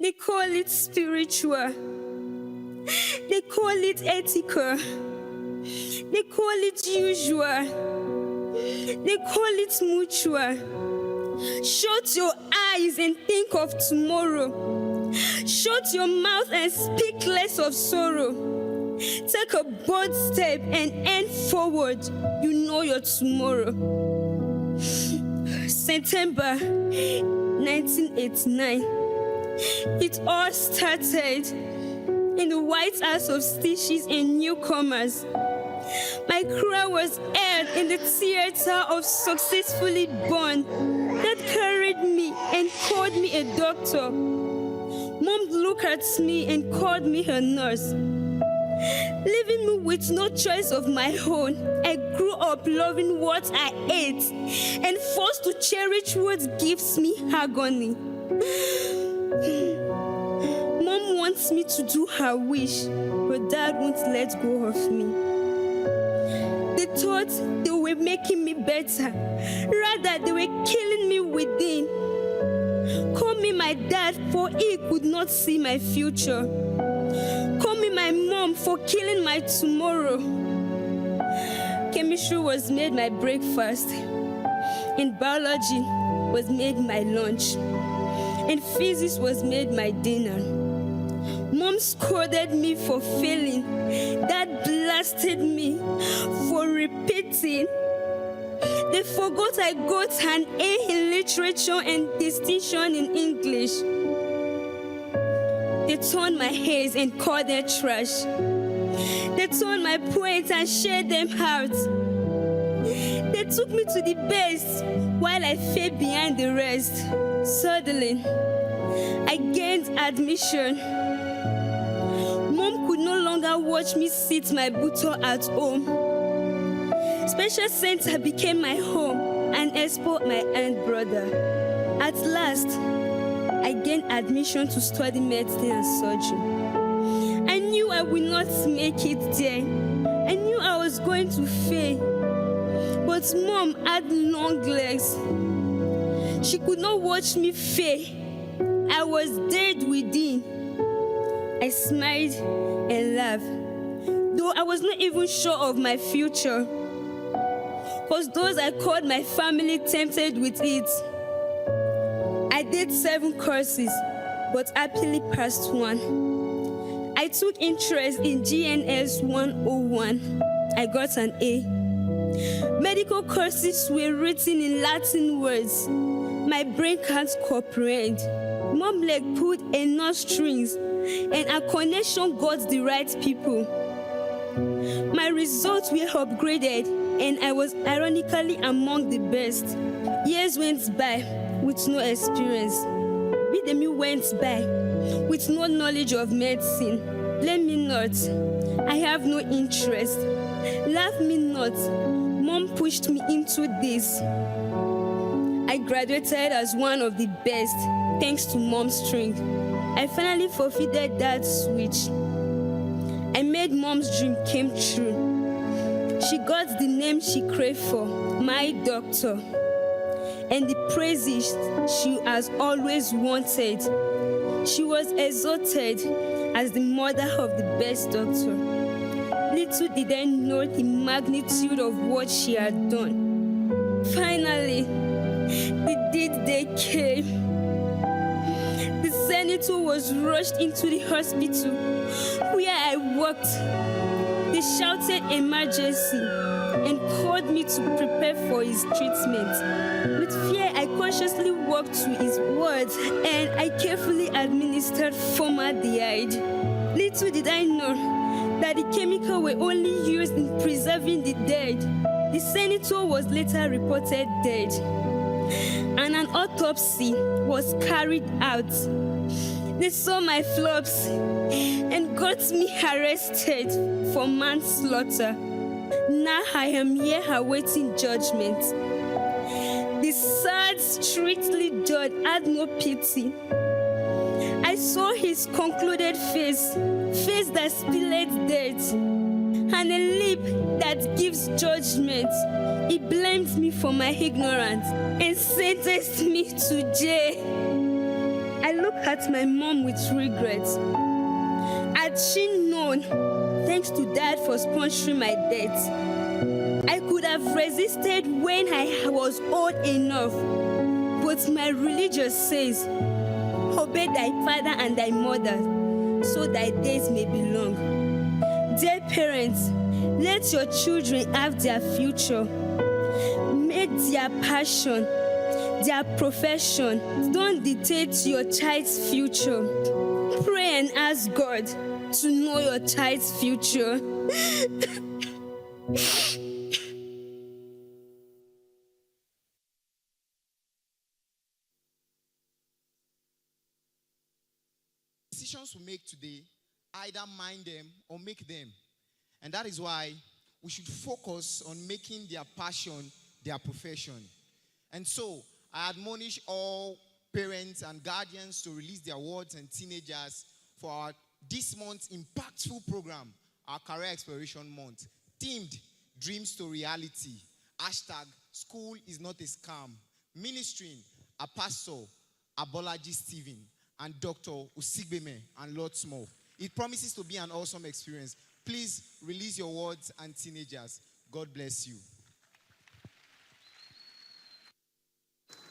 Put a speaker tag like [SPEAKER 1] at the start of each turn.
[SPEAKER 1] They call it spiritual. They call it ethical. They call it usual. They call it mutual. Shut your eyes and think of tomorrow. Shut your mouth and speak less of sorrow. Take a bold step and end forward. You know your tomorrow. September 1989. It all started in the White House of Stitches and Newcomers. My cry was aired in the theater of successfully born that carried me and called me a doctor. Mom looked at me and called me her nurse. Leaving me with no choice of my own, I grew up loving what I ate and forced to cherish what gives me agony. Mom wants me to do her wish, but Dad won't let go of me. They thought they were making me better, rather they were killing me within. Call me my dad, for he could not see my future. Call me my mom for killing my tomorrow. Chemistry was made my breakfast, and biology was made my lunch, and physics was made my dinner. Mom scolded me for failing. Dad blasted me for repeating. They forgot I got an A in literature and distinction in English. They turned my hairs and called them trash. They turned my poems and shared them out. They took me to the best while I fell behind the rest. Suddenly, I gained admission. Mom could no longer watch me sit my butto at home. Special center became my home and expo my aunt brother. At last, I gained admission to study medicine and surgery. I knew I would not make it there. I knew I was going to fail. But Mom had long legs. She could not watch me fail. I was dead within. I smiled and laughed, though I was not even sure of my future, because those I called my family tempted with it. I did 7 courses, but happily passed one. I took interest in GNS 101. I got an A. Medical courses were written in Latin words. My brain can't comprehend. Mom leg pulled enough strings, and our connection got the right people. My results were upgraded, and I was ironically among the best. Years went by with no experience. Bidemi went by with no knowledge of medicine. Blame me not, I have no interest. Laugh me not, Mom pushed me into this. I graduated as one of the best, thanks to Mom's strength. I finally forfeited that switch. I made Mom's dream came true. She got the name she craved for, my doctor, and the praises she has always wanted. She was exalted as the mother of the best doctor. Little did I know the magnitude of what she had done. Finally, the day came. The senator was rushed into the hospital where I worked. They shouted emergency and called me to prepare for his treatment. With fear, I cautiously walked to his wards and I carefully administered formaldehyde. Little did I know that the chemical were only used in preserving the dead. The senator was later reported dead, and an autopsy was carried out. They saw my flops and got me arrested for manslaughter. Now I am here awaiting judgment. The sad, strictly judge had no pity. I saw his concluded face that spilled death, and a lip that gives judgment. He blamed me for my ignorance and sentenced me to jail. I looked at my mom with regrets. Had she known, thanks to dad for sponsoring my debt, I could have resisted when I was old enough. But my religion says, obey thy father and thy mother, so thy days may be long. Dear parents, let your children have their future. Make their passion their profession. Don't dictate your child's future. Pray and ask God to know your child's future.
[SPEAKER 2] Decisions we make today either mind them or make them. And that is why we should focus on making their passion their profession. And so, I admonish all parents and guardians to release their wards and teenagers for our this month's impactful program, our Career Exploration Month, themed Dreams to Reality. Hashtag School is not a scam. Ministering a pastor, Abolaji Stephen, and Dr. Usigbeme, and lots more. It promises to be an awesome experience. Please release your wards and teenagers. God bless you.